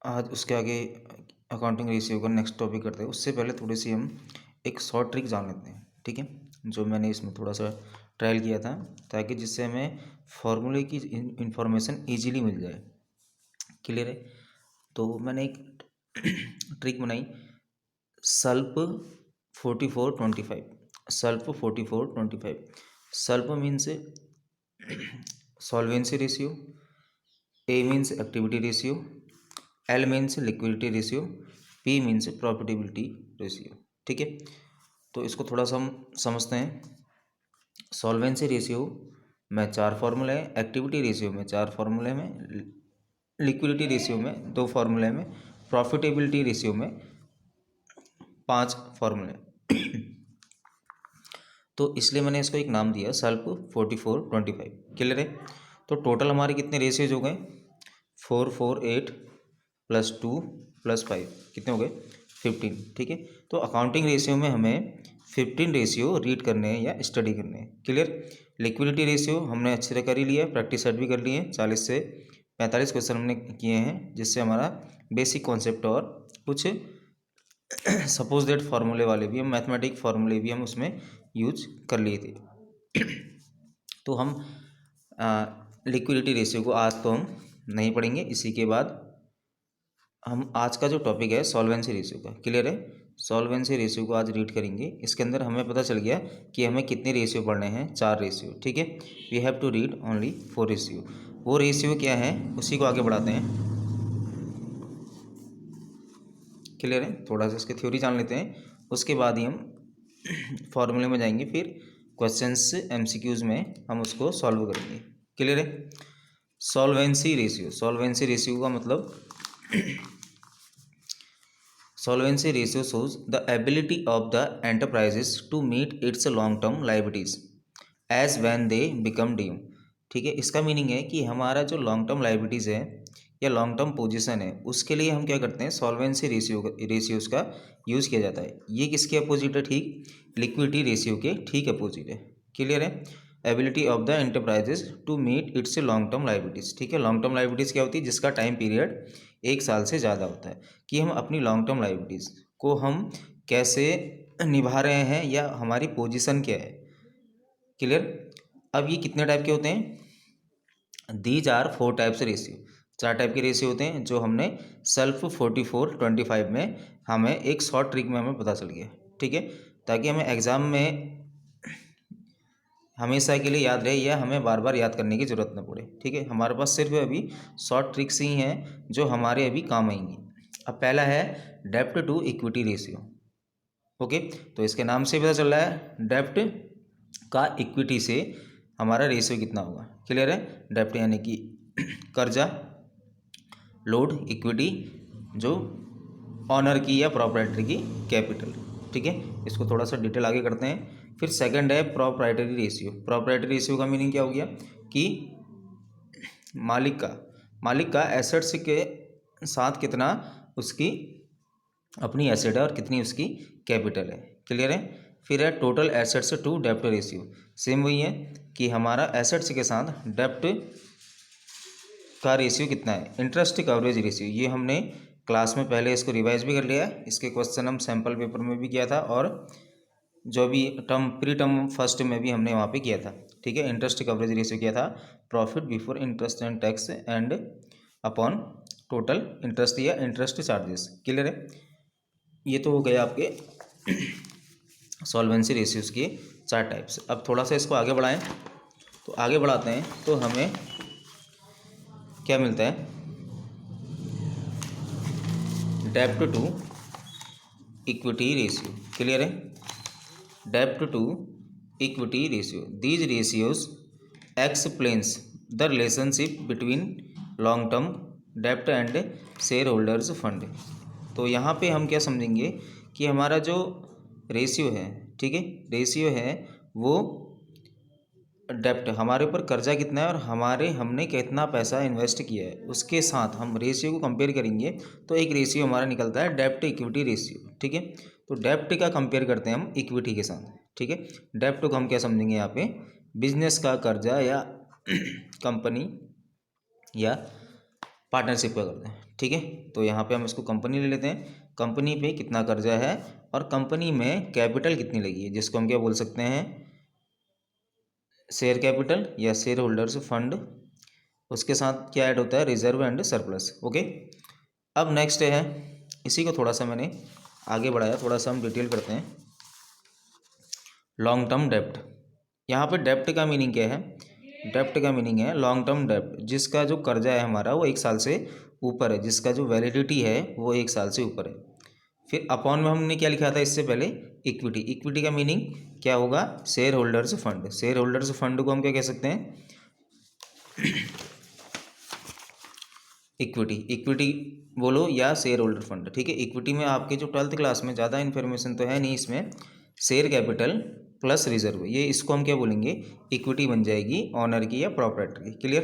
आज उसके आगे अकाउंटिंग रेशियो का नेक्स्ट टॉपिक करते हैं। उससे पहले थोड़ी सी हम एक शॉर्ट ट्रिक जान लेते हैं, ठीक है, जो मैंने इसमें थोड़ा सा ट्रायल किया था, ताकि जिससे हमें फॉर्मूले की इंफॉर्मेशन ईजीली मिल जाए। क्लियर है? तो मैंने एक ट्रिक बनाई, SALP 4425। SALP 4425। SALP means solvency ratio, A means activity ratio, L means liquidity ratio, P means profitability ratio. ठीक है, तो इसको थोड़ा सा हम समझते हैं। सॉल्वेंसी रेशियो में 4 फार्मूले हैं, एक्टिविटी रेशियो में 4 फार्मूले में, लिक्विडिटी रेशियो में 2 फार्मूले में, प्रॉफिटेबिलिटी रेशियो में 5 फार्मूले। तो इसलिए मैंने इसको एक नाम दिया सल्प 4425। क्लियर है? तो टोटल हमारे कितने रेशियोज हो गए? 448 + 2 + 5 कितने हो गए? 15। ठीक है, तो अकाउंटिंग रेशियो में हमें 15 रेशियो रीड करने हैं या स्टडी करने हैं। क्लियर? लिक्विडिटी रेशियो हमने अच्छे से कर ही लिया, प्रैक्टिस सेट भी कर लिए हैं। 40 से 45 क्वेश्चन हमने किए हैं, जिससे हमारा बेसिक कॉन्सेप्ट और कुछ सपोज दैट फार्मूले वाले भी हम, मैथमेटिक फार्मूले भी हम उसमें यूज कर लिए थे। तो हम लिक्विडिटी रेशियो को आज तो हम नहीं पढ़ेंगे। इसी के बाद हम आज का जो टॉपिक है सॉल्वेंसी रेशियो का, क्लियर है, सॉल्वेंसी रेशियो को आज रीड करेंगे। इसके अंदर हमें पता चल गया कि हमें कितने रेशियो पढ़ने हैं, 4 रेशियो। ठीक है, we have to read only 4 ratio. वो रेशियो क्या है उसी को आगे बढ़ाते हैं। क्लियर है? थोड़ा सा इसकी थ्योरी जान लेते हैं, उसके बाद ही हम फॉर्मूले में जाएंगे, फिर क्वेश्चंस एमसीक्यूज में हम उसको सॉल्व करेंगे। क्लियर है? सॉल्वेंसी रेशियो, सॉल्वेंसी रेशियो का मतलब solvency ratio shows the ability of the enterprises to meet its long term liabilities as when they become due। ठीक है, इसका मीनिंग है कि हमारा जो लॉन्ग टर्म लाइबिलिटीज़ है या लॉन्ग टर्म पोजीशन है, उसके लिए हम क्या करते हैं, सॉल्वेंसी रेशियोज़ का यूज़ किया जाता है। ये किसके अपोजिट है? ठीक, लिक्विडिटी रेशियो के ठीक अपोजिट है। क्लियर है? Ability of the enterprises to meet its long term liabilities. ठीक है, लॉन्ग टर्म लाइबिलिटीज़ क्या होती है? जिसका टाइम पीरियड 1 साल से ज़्यादा होता है, कि हम अपनी लॉन्ग टर्म लाइबिलिटीज़ को हम कैसे निभा रहे हैं या हमारी पोजीशन क्या है। क्लियर? अब ये कितने टाइप के होते हैं? These are 4 types ratio. 4 type के रेशियो होते हैं, जो हमने सेल्फ 4425 में हमें एक शॉर्ट ट्रिक में हमें पता चल गया। ठीक है, ताकि हमें एग्ज़ाम में हमेशा के लिए याद रहे या हमें बार बार याद करने की ज़रूरत न पड़े। ठीक है, हमारे पास सिर्फ अभी शॉर्ट ट्रिक्स ही हैं जो हमारे अभी काम आएंगी। अब पहला है डेब्ट टू इक्विटी रेशियो। ओके, तो इसके नाम से पता चल रहा है डेब्ट का इक्विटी से हमारा रेशियो कितना होगा। क्लियर है? डेब्ट यानी कि कर्जा, लोड इक्विटी जो ऑनर की या प्रॉपर्टी की कैपिटल। ठीक है, इसको थोड़ा सा डिटेल आगे करते हैं। फिर सेकंड है प्रॉपर्टी रेशियो। प्रॉपर्टी रेशियो का मीनिंग क्या हो गया कि मालिक का एसेट्स के साथ कितना उसकी अपनी एसेट है और कितनी उसकी कैपिटल है। क्लियर है? फिर है टोटल एसेट्स टू डेब्ट रेशियो। सेम वही है कि हमारा एसेट्स के साथ डेब्ट का रेशियो कितना है। इंटरेस्ट कवरेज रेशियो, ये हमने क्लास में पहले इसको रिवाइज भी कर लिया है। इसके क्वेश्चन हम सैम्पल पेपर में भी किया था, और जो भी प्री टर्म फर्स्ट में भी हमने वहाँ पे किया था। ठीक है, इंटरेस्ट कवरेज रेशियो किया था, profit before interest and tax and upon total interest या इंटरेस्ट चार्जेस। क्लियर है? ये तो हो गया आपके सॉल्वेंसी रेशियोज़ के 4 टाइप्स। अब थोड़ा सा इसको आगे बढ़ाएं, तो आगे बढ़ाते हैं तो हमें क्या मिलता है, डेब्ट टू इक्विटी रेशियो। क्लियर है? डेब्ट to equity ratio, these ratios explains the relationship between long term डेब्ट एंड शेयर होल्डर्स फंड। तो यहाँ पे हम क्या समझेंगे कि हमारा जो रेशियो है, ठीक है, रेशियो है वो डेब्ट, हमारे ऊपर कर्जा कितना है और हमने कितना पैसा इन्वेस्ट किया है, उसके साथ हम रेशियो को कंपेयर करेंगे, तो एक रेशियो हमारा निकलता है डेब्ट इक्विटी रेशियो। ठीक है, तो डेब्ट का कंपेयर करते हैं हम इक्विटी के साथ। ठीक है, डेब्ट को हम क्या समझेंगे यहाँ पे, बिजनेस का कर्जा या कंपनी या पार्टनरशिप का करते हैं, ठीक है। तो यहाँ पे हम इसको कंपनी ले लेते हैं, कंपनी पे कितना कर्जा है और कंपनी में कैपिटल कितनी लगी है, जिसको हम क्या बोल सकते हैं, शेयर कैपिटल या शेयर होल्डर्स फंड। उसके साथ क्या ऐड होता है, रिजर्व एंड सरप्लस। ओके, अब नेक्स्ट है, इसी को थोड़ा सा मैंने आगे बढ़ाया, थोड़ा सा हम डिटेल करते हैं। लॉन्ग टर्म डेप्ट, यहाँ पे डेप्ट का मीनिंग क्या है, डेप्ट का मीनिंग है लॉन्ग टर्म डेप्ट, जिसका जो कर्जा है हमारा वो 1 साल से ऊपर है, जिसका जो वैलिडिटी है वो 1 साल से ऊपर है। फिर अपॉन में हमने क्या लिखा था इससे पहले, इक्विटी। इक्विटी का मीनिंग क्या होगा, share holders fund. Share holders fund को हम क्या कह सकते हैं, इक्विटी। इक्विटी बोलो या शेयर होल्डर फंड, ठीक है। इक्विटी में आपके जो 12th क्लास में ज़्यादा इन्फॉर्मेशन तो है नहीं इसमें, शेयर कैपिटल प्लस रिजर्व, ये इसको हम क्या बोलेंगे, इक्विटी बन जाएगी ऑनर की या प्रॉपराइटर की। क्लियर।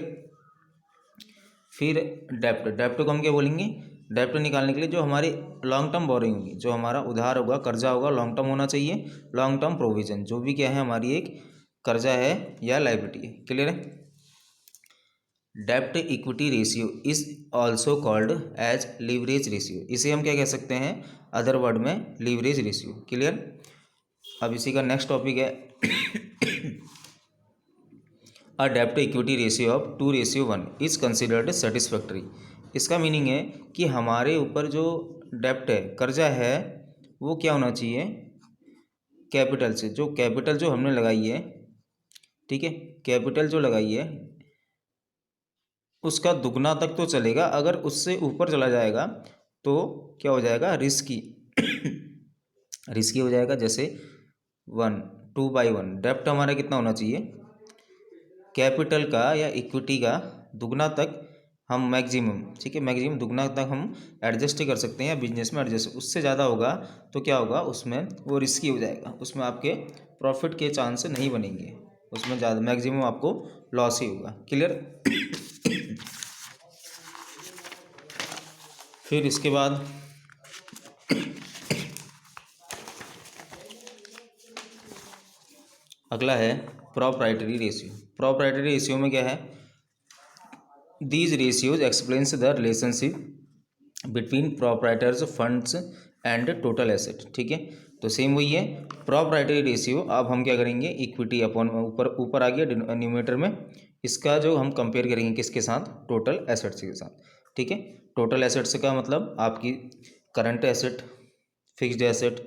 फिर डेप्ट, डेप्ट को हम क्या बोलेंगे, डेप्ट निकालने के लिए जो हमारी लॉन्ग टर्म बोरिंग होगी, जो हमारा उधार होगा, कर्जा होगा, लॉन्ग टर्म होना चाहिए। लॉन्ग टर्म प्रोविजन, जो भी क्या है हमारी एक कर्जा है या लाइबिलिटी है। क्लियर है। डेप्ट equity ratio is also called as leverage ratio, इसे हम क्या कह सकते हैं, अदर वर्ड में लीवरेज रेशियो। क्लियर। अब इसी का नेक्स्ट टॉपिक है अ डेप्ट equity ratio of 2:1 is considered satisfactory. इसका मीनिंग है कि हमारे ऊपर जो डेप्ट है, कर्जा है, वो क्या होना चाहिए, कैपिटल से, जो कैपिटल जो हमने लगाई है, ठीक है, कैपिटल जो लगाई है उसका दुगना तक तो चलेगा, अगर उससे ऊपर चला जाएगा तो क्या हो जाएगा, रिस्की रिस्की हो जाएगा। जैसे 2/1 डेप्ट हमारा कितना होना चाहिए, कैपिटल का या इक्विटी का दुगना तक हम मैक्सिमम, ठीक है, मैक्सिमम दुगना तक हम एडजस्ट ही कर सकते हैं, या बिजनेस में एडजस्ट, उससे ज़्यादा होगा तो क्या होगा, उसमें वो रिस्की हो जाएगा, उसमें आपके प्रॉफिट के चांस नहीं बनेंगे, उसमें ज़्यादा मैक्सिमम आपको लॉस ही होगा। क्लियर। फिर इसके बाद अगला है प्रॉपराइटरी रेशियो। प्रॉपराइटरी रेशियो में क्या है, these ratios explains the relationship between proprietors funds and total asset, ठीक है। तो सेम वही है प्रॉपराइटरी रेशियो। अब हम क्या करेंगे, इक्विटी अपॉन, ऊपर ऊपर आ गया न्यूमेटर में, इसका जो हम कंपेयर करेंगे किसके साथ, टोटल एसेट्स के साथ, ठीक है। टोटल एसेट्स का मतलब आपकी current asset, fixed asset,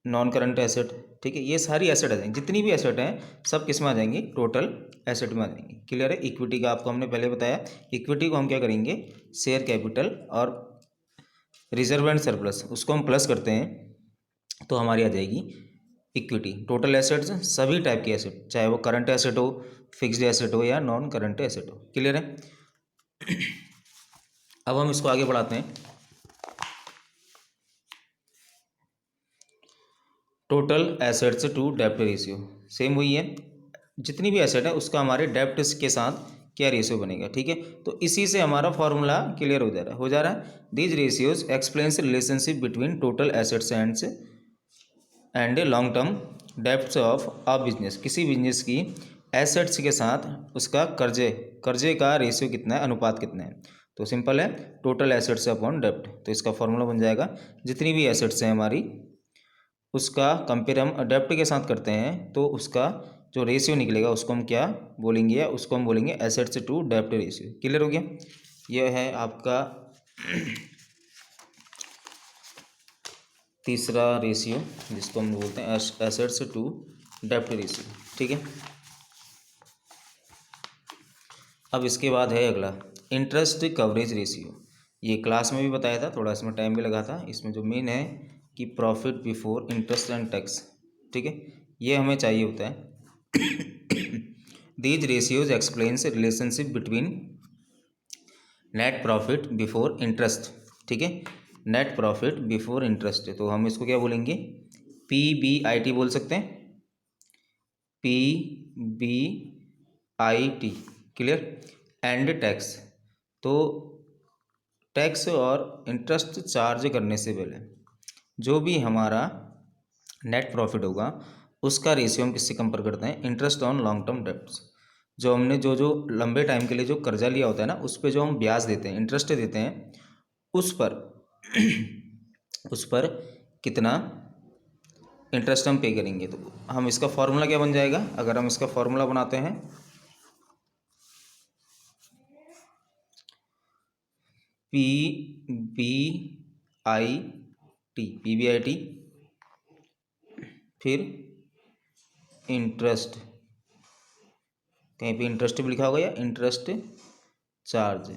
non current asset, ठीक है, ये सारी एसेट आ जाएंगी, जितनी भी एसेट हैं सब किस में आ जाएंगी, टोटल एसेट में आ जाएंगी। क्लियर है। इक्विटी का आपको हमने पहले बताया, इक्विटी को हम क्या करेंगे, शेयर कैपिटल और रिजर्व एंड सरप्लस, उसको हम प्लस करते हैं तो हमारी आ जाएगी इक्विटी। टोटल एसेट्स सभी टाइप की एसेट, चाहे वो करंट एसेट हो, फिक्स्ड एसेट हो या नॉन करंट एसेट हो। क्लियर है। अब हम इसको आगे बढ़ाते हैं। टोटल एसेट्स टू डेप्ट रेशियो, सेम वही है, जितनी भी एसेट है उसका हमारे डेप्ट के साथ क्या रेशियो बनेगा, ठीक है। तो इसी से हमारा फॉर्मूला क्लियर हो जा रहा है। These ratios explains relationship between total assets and long term debts of a business. किसी बिजनेस की एसेट्स के साथ उसका कर्जे कर्जे का रेशियो कितना है, अनुपात कितना है। तो सिंपल है, टोटल एसेट्स अपॉन डेप्ट। तो इसका फॉर्मूला बन जाएगा, जितनी भी एसेट्स हैं हमारी उसका कंपेयर हम डेप्ट के साथ करते हैं तो उसका जो रेशियो निकलेगा उसको हम क्या बोलेंगे, उसको हम बोलेंगे एसेट्स टू डेप्ट रेशियो। क्लियर हो गया। यह है आपका तीसरा रेशियो, जिसको हम बोलते हैं एसेट्स टू डेप्ट रेशियो, ठीक है। अब इसके बाद है अगला इंटरेस्ट कवरेज रेशियो। ये क्लास में भी बताया था, थोड़ा इसमें टाइम भी लगा था। इसमें जो मेन है कि profit before interest and tax, ठीक है, ये हमें चाहिए होता है। These ratios explains relationship between net profit before interest, ठीक है, नेट प्रॉफिट बिफोर इंटरेस्ट। तो हम इसको क्या बोलेंगे, PBIT बोल सकते हैं, PBIT। क्लियर। एंड टैक्स, तो टैक्स और इंटरेस्ट चार्ज करने से पहले जो भी हमारा नेट प्रॉफिट होगा उसका रेशियो हम किससे कंपेयर करते हैं, interest on long term debts. जो हमने जो जो लंबे टाइम के लिए जो कर्जा लिया होता है ना, उस पर जो हम ब्याज देते हैं, इंटरेस्ट देते हैं, उस पर उस पर कितना इंटरेस्ट हम पे करेंगे। तो हम इसका फॉर्मूला क्या बन जाएगा, अगर हम इसका फॉर्मूला बनाते हैं, P B I T, PBIT, फिर इंटरेस्ट, कहीं पे इंटरेस्ट भी लिखा होगा या इंटरेस्ट चार्ज।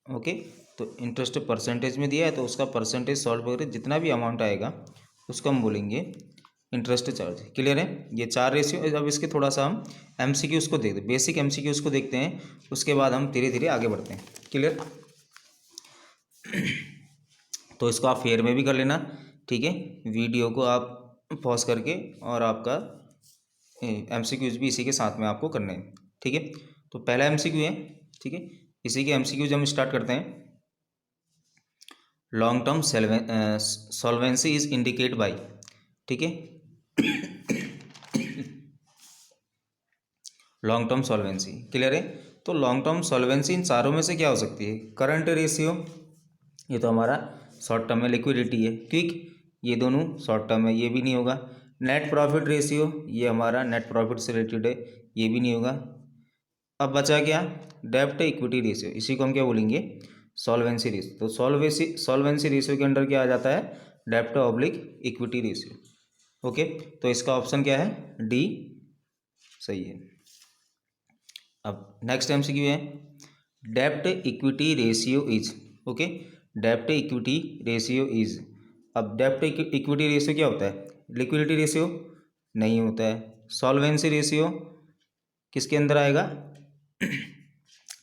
ओके, तो इंटरेस्ट परसेंटेज में दिया है तो उसका परसेंटेज सॉल्व करके जितना भी अमाउंट आएगा उसको हम बोलेंगे इंटरेस्ट चार्ज। क्लियर है, ये 4 रेशियो। अब इसके थोड़ा सा हम MCQs को देखते हैं, बेसिक MCQs को देखते हैं, उसके बाद हम धीरे धीरे आगे बढ़ते हैं। क्लियर, तो इसको आप फेयर में भी कर लेना, ठीक है। वीडियो को आप पॉज करके, और आपका MCQs भी इसी के साथ में आपको करने हैं, ठीक है। तो पहला MCQ है, ठीक है, इसी के MCQs हम स्टार्ट करते हैं। Long term solvency is indicate bye, ठीक है, लॉन्ग टर्म सॉल्वेंसी। क्लियर है, तो लॉन्ग टर्म सॉल्वेंसी इन चारों में से क्या हो सकती है, करंट रेशियो, ये तो हमारा शॉर्ट टर्म में लिक्विडिटी है, क्विक, ये दोनों शॉर्ट टर्म है, ये भी नहीं होगा। नेट प्रॉफिट रेशियो, ये हमारा नेट प्रॉफिट से रिलेटेड है, ये भी नहीं होगा। अब बचा क्या, डेब्ट इक्विटी रेशियो, इसी को हम क्या बोलेंगे, सॉल्वेंसी रेशियो। तो सॉल्वेंसी रेशियो के अंडर क्या आ जाता है, डेब्ट ऑब्लिक इक्विटी रेशियो। ओके, तो इसका ऑप्शन क्या है, डी सही है। अब नेक्स्ट MCQ है, डेब्ट इक्विटी रेशियो इज, ओके, डेब्ट इक्विटी रेशियो इज। अब डेब्ट इक्विटी रेशियो क्या होता है, लिक्विडिटी रेशियो नहीं होता है। सॉल्वेंसी रेशियो किसके अंदर आएगा,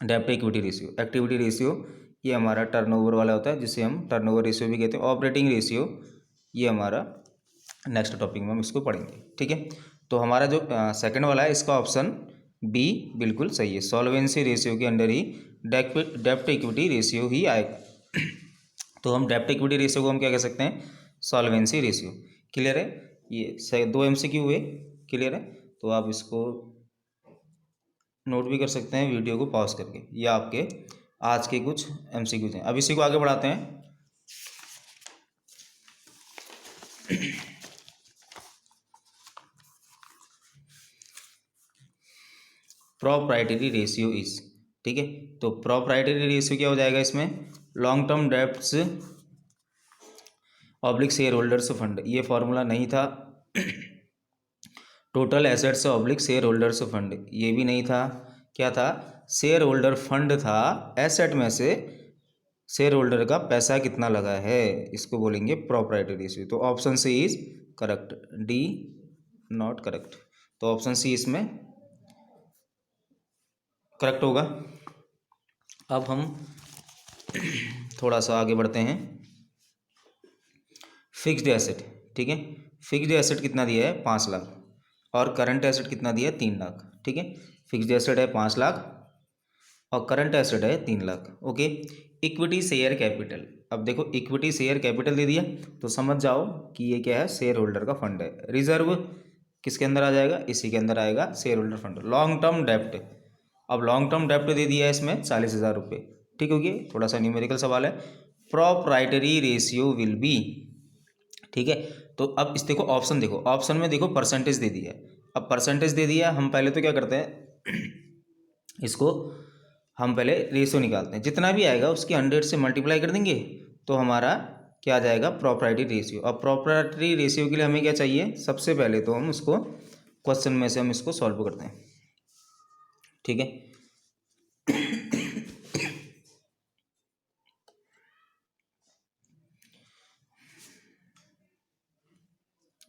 डेब्ट इक्विटी रेशियो। एक्टिविटी रेशियो ये हमारा टर्नओवर वाला होता है, जिसे हम टर्नओवर रेशियो भी कहते हैं। ऑपरेटिंग रेशियो ये हमारा नेक्स्ट टॉपिक में हम इसको पढ़ेंगे, ठीक है। तो हमारा जो सेकंड वाला है, इसका ऑप्शन बी बिल्कुल सही है। सॉल्वेंसी रेशियो के अंडर ही डेब्ट इक्विटी रेशियो ही आएगा। तो हम डेब्ट इक्विटी रेशियो को हम क्या कह सकते हैं, सॉल्वेंसी रेशियो। क्लियर है, ये 2 MCQ हुए। क्लियर है, तो आप इसको नोट भी कर सकते हैं वीडियो को पॉज करके, या आपके आज के कुछ MCQs हैं। अब इसी को आगे बढ़ाते हैं। प्रोप्राइटरी रेशियो इज, ठीक है, तो प्रोप्राइटरी रेशियो क्या हो जाएगा इसमें, long term debts oblique share holders fund, ये फॉर्मूला नहीं था। Total assets oblique share holders fund, ये भी नहीं था। क्या था, शेयर होल्डर फंड था, एसेट में से शेयर होल्डर का पैसा कितना लगा है, इसको बोलेंगे प्रोप्राइटरी रेशियो। तो option C is correct, D not correct. तो ऑप्शन सी इसमें करेक्ट होगा। अब हम थोड़ा सा आगे बढ़ते हैं। फिक्स्ड एसेट, ठीक है, फिक्स्ड एसेट कितना दिया है, 5 लाख, और करंट एसेट कितना दिया है, 3 लाख, ठीक है। फिक्स्ड एसेट है 5 लाख और करंट एसेट है 3 lakh. Okay, equity share capital, अब देखो इक्विटी शेयर कैपिटल दे दिया तो समझ जाओ कि ये क्या है, शेयर होल्डर का फंड है। रिजर्व किसके अंदर आ जाएगा, इसी के अंदर आएगा, share holder fund. Long term डेप्ट, अब लॉन्ग टर्म डेप्ट दे दिया है इसमें 40,000 रुपये, ठीक होगी, थोड़ा सा न्यूमेरिकल सवाल है। प्रोप्राइटरी रेशियो विल बी, ठीक है। तो अब इस देखो ऑप्शन, देखो ऑप्शन में देखो परसेंटेज दे दिया है। अब परसेंटेज दे दिया, हम पहले तो क्या करते हैं, इसको हम पहले रेशियो निकालते हैं, जितना भी आएगा उसकी 100 से मल्टीप्लाई कर देंगे तो हमारा क्या आ जाएगा, प्रॉपर्टी रेशियो। अब प्रॉपर्टी रेशियो के लिए हमें क्या चाहिए, सबसे पहले तो हम उसको क्वेश्चन में से हम इसको सॉल्व करते हैं, ठीक है।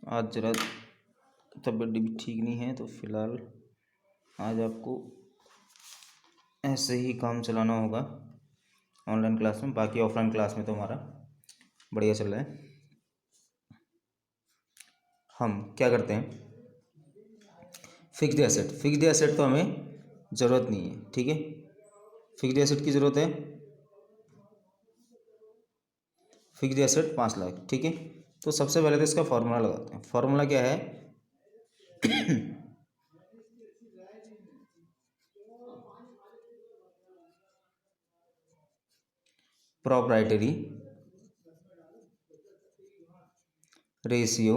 आज जरा तबीयत भी ठीक नहीं है, तो फिलहाल आज आपको ऐसे ही काम चलाना होगा ऑनलाइन क्लास में। बाकी ऑफलाइन क्लास में तो हमारा बढ़िया चल रहा है। हम क्या करते हैं, फिक्स्ड एसेट, फिक्स्ड एसेट तो हमें ज़रूरत नहीं है, ठीक है। फिक्स्ड एसेट की ज़रूरत है, फिक्स्ड एसेट 5 लाख, ठीक है। तो सबसे पहले तो इसका फॉर्मूला लगाते हैं। फॉर्मूला क्या है, प्रोप्राइटरी रेशियो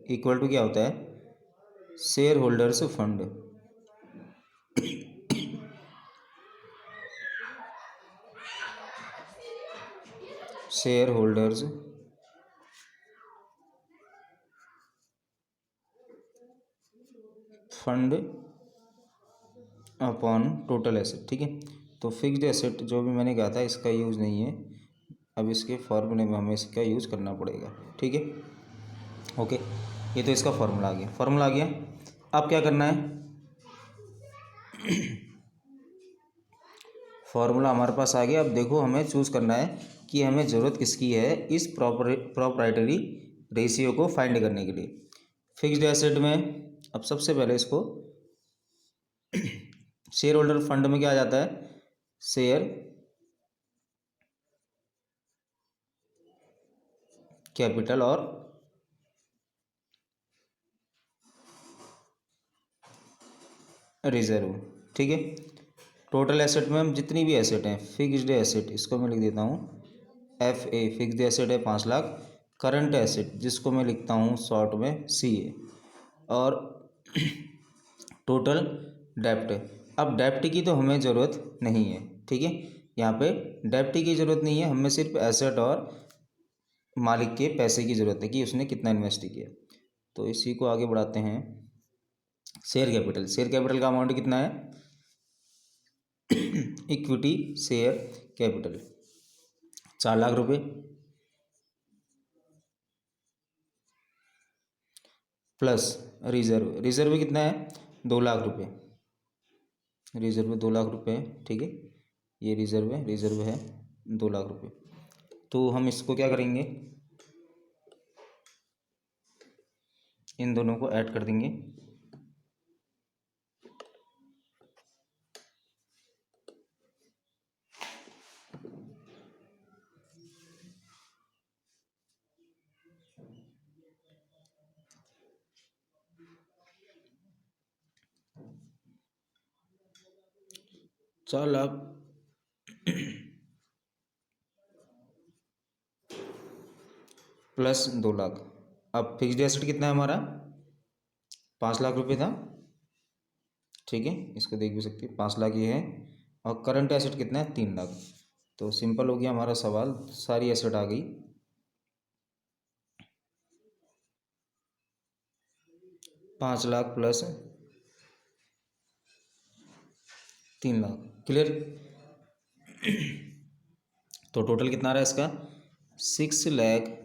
इक्वल टू क्या होता है, share holders fund. Share holders fund upon total asset. ठीक है, तो फिक्स्ड एसेट जो भी मैंने कहा था इसका यूज़ नहीं है, अब इसके फॉर्मूले में हमें इसका यूज़ करना पड़ेगा। ठीक है, ओके, ये तो इसका फॉर्मूला आ गया। फॉर्मूला आ गया, अब क्या करना है, फॉर्मूला हमारे पास आ गया। अब देखो हमें चूज़ करना है कि हमें ज़रूरत किसकी है इस प्रोप्राइटरी रेशियो को फाइंड करने के लिए। फिक्स्ड एसेट में अब सबसे पहले इसको शेयर होल्डर फंड में क्या आ जाता है, शेयर कैपिटल और रिजर्व। ठीक है, टोटल एसेट में हम जितनी भी एसेट हैं, फिक्स्ड एसेट इसको मैं लिख देता हूँ एफ ए, फिक्स्ड एसेट है 5 लाख। करंट एसेट जिसको मैं लिखता हूँ शॉर्ट में सी ए, और टोटल डेप्ट। अब डेप्ट की तो हमें ज़रूरत नहीं है। ठीक है, यहाँ पे डेप्ट की ज़रूरत नहीं है, हमें सिर्फ एसेट और मालिक के पैसे की ज़रूरत है कि उसने कितना इन्वेस्ट किया। तो इसी को आगे बढ़ाते हैं। शेयर कैपिटल, शेयर कैपिटल का अमाउंट कितना है, इक्विटी शेयर कैपिटल 4 लाख रुपए, प्लस रिजर्व, रिजर्व कितना है 2 लाख रुपए, रिजर्व 2 लाख रुपए। ठीक है, ये रिजर्व है 2 लाख रुपए। तो हम इसको क्या करेंगे, इन दोनों को ऐड कर देंगे। चार लाख प्लस 2 लाख। अब फिक्स्ड एसेट कितना है हमारा, 5 लाख रुपए था। ठीक है, इसको देख भी सकते हैं 5 लाख ये है, और करंट एसेट कितना है 3 लाख। तो सिंपल हो गया हमारा सवाल, सारी एसेट आ गई। 5 लाख प्लस 3 लाख, क्लियर। तो टोटल कितना आ रहा है इसका, 6 लाख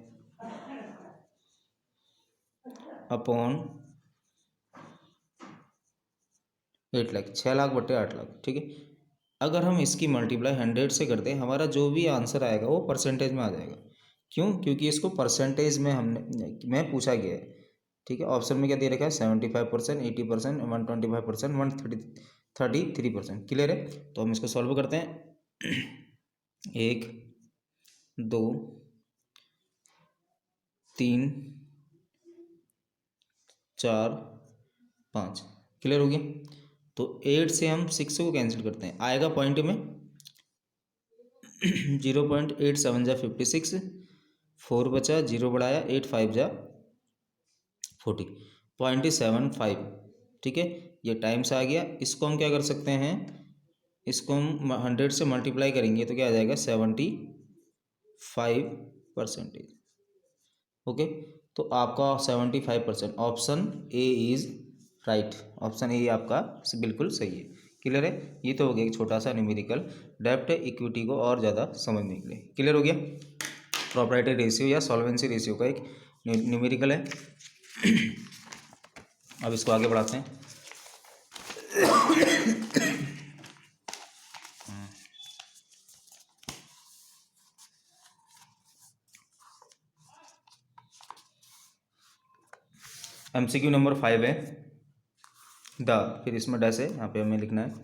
अपॉन 8 लाख, 6 लाख/8 लाख। ठीक है, अगर हम इसकी मल्टीप्लाई 100 से करते हैं, हमारा जो भी आंसर आएगा वो परसेंटेज में आ जाएगा। क्यों, क्योंकि इसको परसेंटेज में में पूछा गया है। ठीक है, ऑप्शन में क्या दे रखा है, 75%, 80%, 125%, 133%। क्लियर है, तो हम इसको सॉल्व करते हैं। 1 2 3 4 5, क्लियर हो गया। तो 8 से हम 6 को कैंसिल करते हैं, आएगा पॉइंट में 0.87 × 56, 4 बचा, 0 बढ़ाया, 8 5 जा 40, 0.75। ठीक है, ये टाइम्स आ गया। इसको हम क्या कर सकते हैं, इसको हम 100 से मल्टीप्लाई करेंगे तो क्या आ जाएगा 75%। ओके, तो आपका 75%, option A is right, option A आपका बिल्कुल सही है। क्लियर है, ये तो हो गया एक छोटा सा न्यूमेरिकल डेब्ट इक्विटी को और ज़्यादा समझने के लिए। क्लियर हो गया, प्रोप्राइटरी रेशियो या सॉल्वेंसी रेशियो का एक न्यूमेरिकल है। अब इसको आगे बढ़ाते हैं। MCQ नंबर 5 है, फिर इसमें डैश है, यहाँ पे हमें लिखना है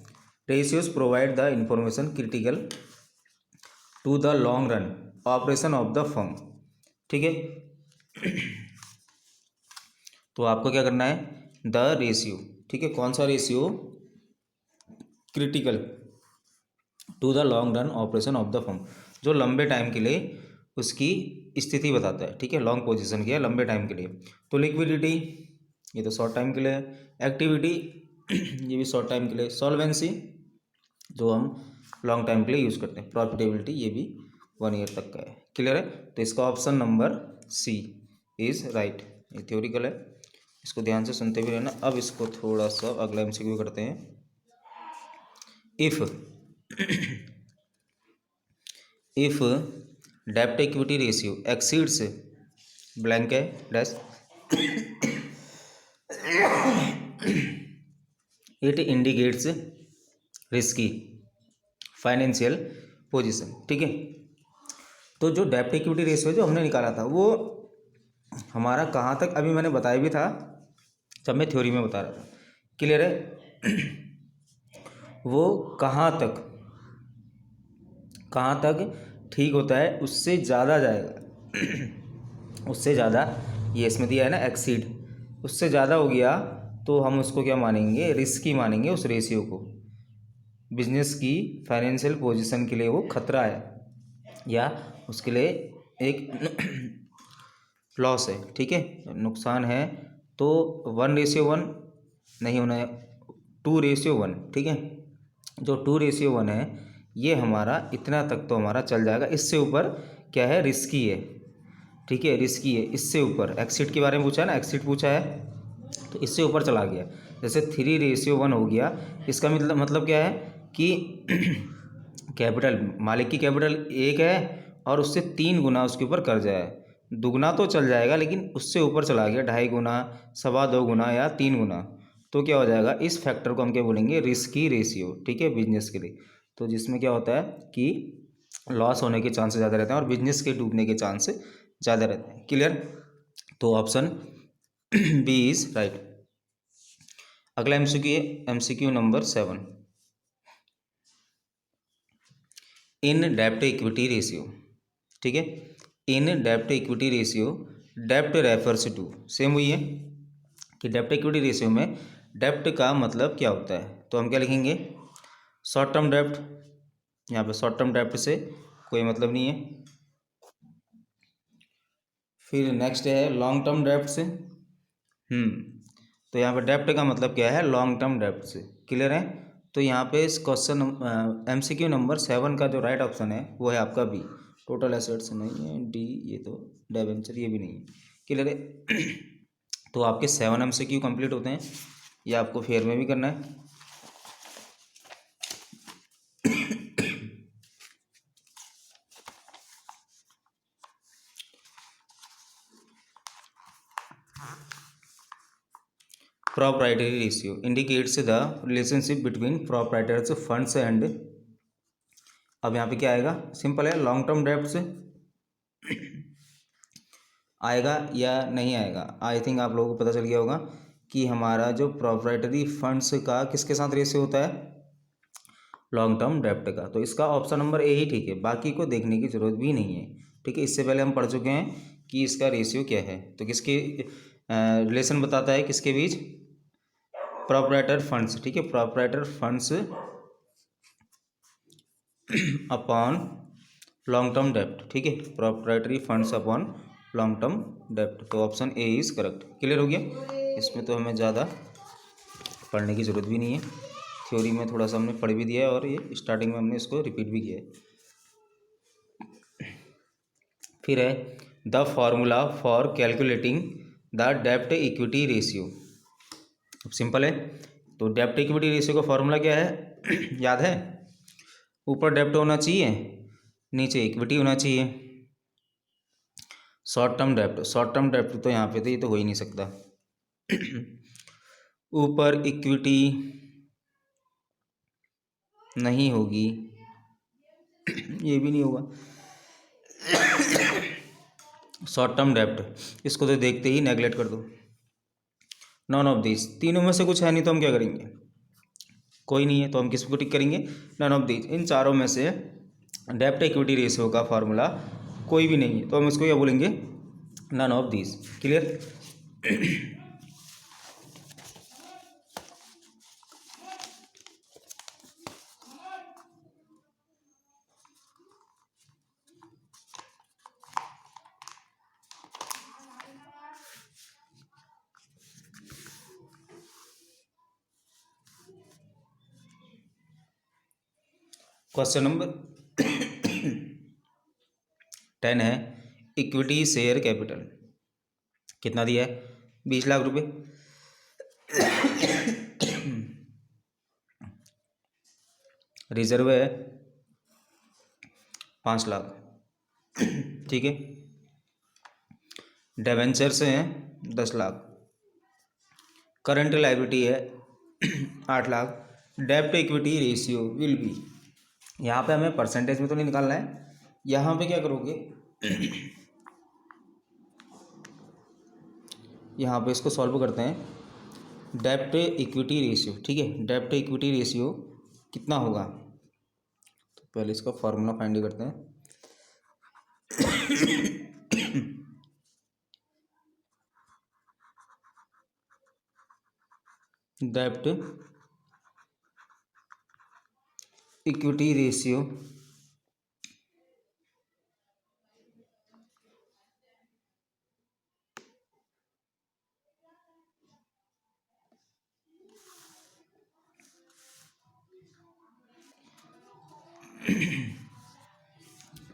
ratios provide the information critical to the long run operation of the firm. ठीक है, तो आपको क्या करना है, द रेशियो। ठीक है, कौन सा ratio, critical to the long run operation of the firm, जो लंबे टाइम के लिए उसकी स्थिति बताता है, ठीक है, लॉन्ग पोजीशन की है लंबे टाइम के लिए। तो लिक्विडिटी ये तो शॉर्ट टाइम के लिए है, एक्टिविटी ये भी शॉर्ट टाइम के लिए, सॉल्वेंसी जो हम लॉन्ग टाइम के लिए यूज़ करते हैं, प्रॉफिटेबिलिटी ये भी 1 ईयर तक का है। क्लियर है? तो इसका option number C is right. ये थ्योरिकल है, इसको ध्यान से सुनते भी रहना। अब इसको थोड़ा सा अगला एमसीक्यू करते हैं। इफ़ इफ डेब्ट इक्विटी रेशियो एक्सीड्स ब्लैंक है dash it indicates risky financial position, ठीक है। तो जो डेब्ट इक्विटी रेशियो जो हमने निकाला था वो हमारा कहाँ तक, अभी मैंने बताया भी था जब मैं थ्योरी में बता रहा था, क्लियर है। वो कहाँ तक ठीक होता है, उससे ज़्यादा जाएगा उससे ज़्यादा, ये इसमें दिया है ना एक्सीड, उससे ज़्यादा हो गया तो हम उसको क्या मानेंगे, रिस्की मानेंगे उस रेशियो को। बिजनेस की फाइनेंशियल पोजीशन के लिए वो खतरा है या उसके लिए एक लॉस है, ठीक है, नुकसान है। तो 1:1 नहीं होना है, 2:1, ठीक है। जो 2:1 है ये हमारा इतना तक तो हमारा चल जाएगा, इससे ऊपर क्या है, रिस्की है, ठीक है, रिस्की है। इससे ऊपर एक्सिट के बारे में पूछा है ना, एक्सिट पूछा है तो इससे ऊपर चला गया, जैसे 3:1 हो गया। इसका मतलब क्या है कि कैपिटल, मालिक की कैपिटल 1 है और उससे 3 गुना उसके ऊपर कर्जा है। दुगना तो चल जाएगा लेकिन उससे ऊपर चला गया, 2.5 गुना, 2.25 गुना या 3 गुना, तो क्या हो जाएगा, इस फैक्टर को हम क्या बोलेंगे, रिस्की रेशियो, ठीक है, बिजनेस के लिए। तो जिसमें क्या होता है कि लॉस होने के चांस ज़्यादा रहते हैं और बिजनेस के डूबने के चांस ज़्यादा रहते हैं। क्लियर? तो ऑप्शन बी इज राइट। अगला एमसीक्यू नंबर 7, इन डेब्ट इक्विटी रेशियो, ठीक है। इन डेब्ट इक्विटी रेशियो, डेब्ट रेफर्स टू, सेम हुई है कि डेब्ट इक्विटी रेशियो में डेब्ट का मतलब क्या होता है, तो हम क्या लिखेंगे, शॉर्ट टर्म डेब्ट। यहाँ पे शॉर्ट टर्म डेब्ट से कोई मतलब नहीं है। फिर नेक्स्ट है लॉन्ग टर्म डेब्ट से, तो यहाँ पे डेब्ट का मतलब क्या है, लॉन्ग टर्म डेब्ट से। क्लियर है? तो यहाँ पे इस क्वेश्चन एमसीक्यू नंबर 7 का जो राइट ऑप्शन है वो है आपका बी, टोटल एसेट्स नहीं है, डी ये तो डिबेंचर ये भी नहीं है। क्लियर है? तो आपके 7 एमसीक्यू कंप्लीट होते हैं, ये आपको फेयर में भी करना है। Proprietary ratio indicates the relationship between proprietors funds and, अब यहाँ पे क्या आएगा, सिंपल है, लॉन्ग टर्म डेब्ट से आएगा या नहीं आएगा। आई थिंक आप लोगों को पता चल गया होगा कि हमारा जो प्रॉप्राइटरी फंड्स का किसके साथ रेशियो होता है, लॉन्ग टर्म डेब्ट का। तो इसका ऑप्शन नंबर ए ही ठीक है, बाकी को देखने की जरूरत भी नहीं है, ठीक है। इससे पहले हम पढ़ चुके हैं कि इसका रेशियो क्या है, तो किसके रिलेशन बताता है, किसके बीच, प्रॉपराइटर फंड्स, ठीक है, proprietor funds upon long term डेब्ट, ठीक है, प्रॉपराइटरी फंड्स अपॉन लॉन्ग टर्म डेब्ट। तो option A is correct. Clear हो गया? इसमें तो हमें ज़्यादा पढ़ने की ज़रूरत भी नहीं है, थ्योरी में थोड़ा सा हमने पढ़ भी दिया है और ये स्टार्टिंग में हमने इसको रिपीट भी किया है। फिर है the formula for calculating the डेब्ट इक्विटी रेशियो। अब सिंपल है, तो डेब्ट इक्विटी रेशियो का फॉर्मूला क्या है याद है, ऊपर डेब्ट होना चाहिए, नीचे इक्विटी होना चाहिए। शॉर्ट टर्म डेब्ट तो यहाँ पे तो ये तो हो ही नहीं सकता ऊपर इक्विटी नहीं होगी ये भी नहीं होगा। शॉर्ट टर्म डेब्ट इसको तो देखते ही नेगलेक्ट कर दो। नॉन ऑफ दिस, तीनों में से कुछ है नहीं तो हम क्या करेंगे, कोई नहीं है तो हम किसको टिक करेंगे, नन ऑफ दिस। इन चारों में से डेब्ट इक्विटी रेशियो का फार्मूला कोई भी नहीं है तो हम इसको क्या बोलेंगे, none of this. Clear? Question number 10 है, इक्विटी शेयर कैपिटल कितना दिया है? 20 लाख रुपए। रिजर्व है 5 लाख, ठीक है। डिबेंचर्स हैं 10 लाख, करंट लायबिलिटी है 8 लाख, डेब्ट इक्विटी रेशियो विल बी, यहाँ पे हमें परसेंटेज में तो नहीं निकालना है, यहाँ पे क्या करोगे, यहाँ पे इसको सॉल्व करते हैं। डेब्ट इक्विटी रेशियो, ठीक है, डेब्ट इक्विटी रेशियो कितना होगा, तो पहले इसका फॉर्मूला फाइंड करते हैं। डेब्ट इक्विटी रेशियो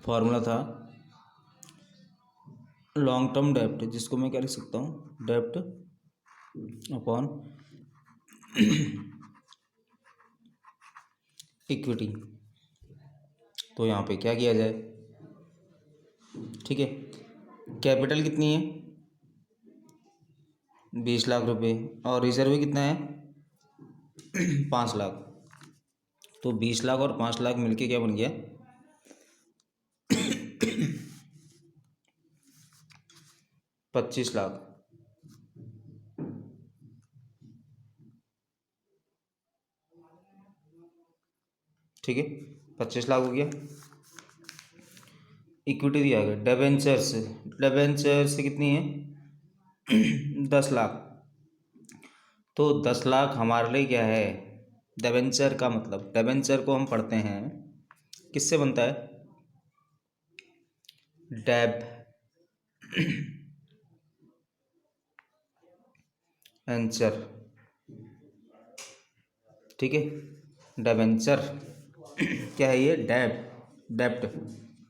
फॉर्मूला था लॉन्ग टर्म डेब्ट, जिसको मैं क्या लिख सकता हूँ, डेब्ट अपॉन इक्विटी। तो यहाँ पे क्या किया जाए, ठीक है, कैपिटल कितनी है 20 लाख रुपए और रिजर्व कितना है 5 लाख, तो 20 लाख और 5 लाख मिलके क्या बन गया 25 लाख, ठीक है, 25 लाख हो गया। इक्विटी दिया गया, डिबेंचर्स, डिबेंचर्स कितनी है 10 लाख, तो 10 लाख हमारे लिए क्या है, डिबेंचर का मतलब, डिबेंचर को हम पढ़ते हैं किससे बनता है, डेब एंचर, ठीक है, डिबेंचर क्या है ये, डेब्ट,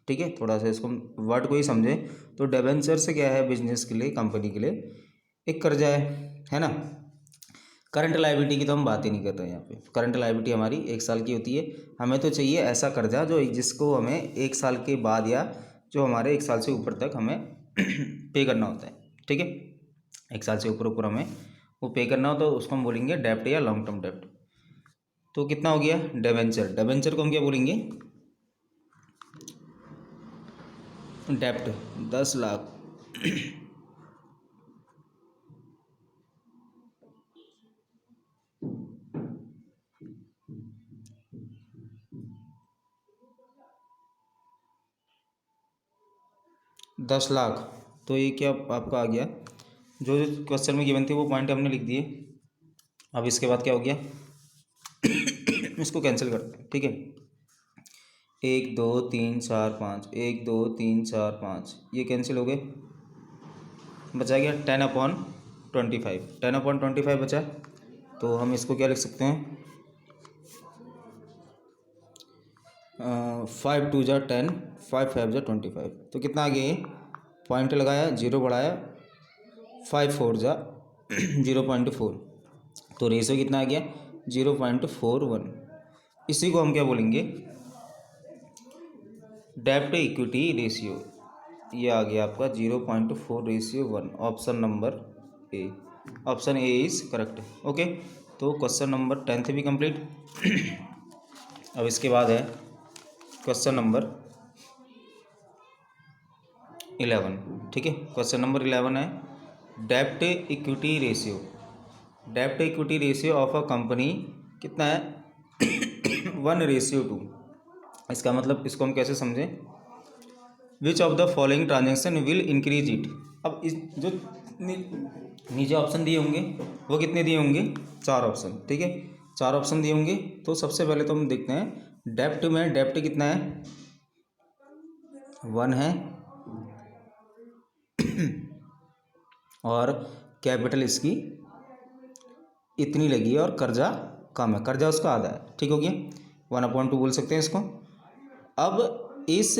ठीक है, थोड़ा सा इसको वर्ड को ही समझे, तो डिबेंचर से क्या है, बिजनेस के लिए, कंपनी के लिए एक कर्जा है ना। करंट लायबिलिटी की तो हम बात ही नहीं कर रहे हैं यहाँ पे, करंट लायबिलिटी हमारी 1 साल की होती है, हमें तो चाहिए ऐसा कर्जा जो जिसको हमें 1 साल के बाद या जो हमारे 1 साल से ऊपर तक हमें पे करना होता है, ठीक है, 1 साल से ऊपर ऊपर हमें वो पे करना हो, तो उसको हम बोलेंगे डेब्ट या लॉन्ग टर्म डेब्ट। तो कितना हो गया डिबेंचर, डिबेंचर को हम क्या बोलेंगे, डेब्ट 10 लाख, 10 लाख, तो ये क्या आपका आ गया, जो जो क्वेश्चन में गिवन थे वो पॉइंट हमने लिख दिए। अब इसके बाद क्या हो गया इसको कैंसिल करते हैं, ठीक है, 1 2 3 4 5, 1 2 3 4 5, ये कैंसिल हो गए, बचा गया 10/25, 10/25 बचा, तो हम इसको क्या लिख सकते हैं, 5 2 जा 10, 5 5 जा 25, तो कितना आ गया, ये पॉइंट लगाया, जीरो बढ़ाया, 5 4 जा 0.4, तो रेशियो कितना आ गया 0.41, इसी को हम क्या बोलेंगे, डेब्ट इक्विटी रेशियो, ये आ गया आपका 0.4:1, option number A, option A is correct, okay. तो क्वेश्चन नंबर 10 भी कंप्लीट। अब इसके बाद है क्वेश्चन नंबर 11, ठीक है, क्वेश्चन नंबर 11 है डेब्ट इक्विटी रेशियो, डेब्ट equity ratio of a company कितना है 1:2, इसका मतलब इसको हम कैसे समझें, which of the following transaction will increase it, अब इस जो नीचे ऑप्शन दिए होंगे वो कितने दिए होंगे, 4 ऑप्शन, ठीक है, 4 ऑप्शन दिए होंगे, तो सबसे पहले तो हम देखते हैं डेब्ट में, डेब्ट कितना है 1 है और कैपिटल इसकी इतनी लगी है और कर्जा कम है, कर्जा उसका आधा है, ठीक हो गया, 1/2 बोल सकते हैं इसको। अब इस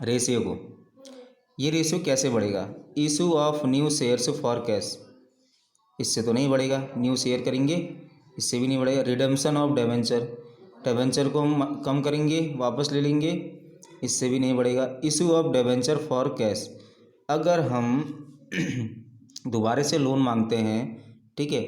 रेशियो को, ये रेशियो कैसे बढ़ेगा? Issue of new shares for cash, इससे तो नहीं बढ़ेगा, न्यू शेयर करेंगे इससे भी नहीं बढ़ेगा। रिडेम्पशन ऑफ डिबेंचर, डिबेंचर को हम कम करेंगे वापस ले लेंगे, इससे भी नहीं बढ़ेगा। Issue of debenture for cash, अगर हम दोबारा से लोन मांगते हैं, ठीक है,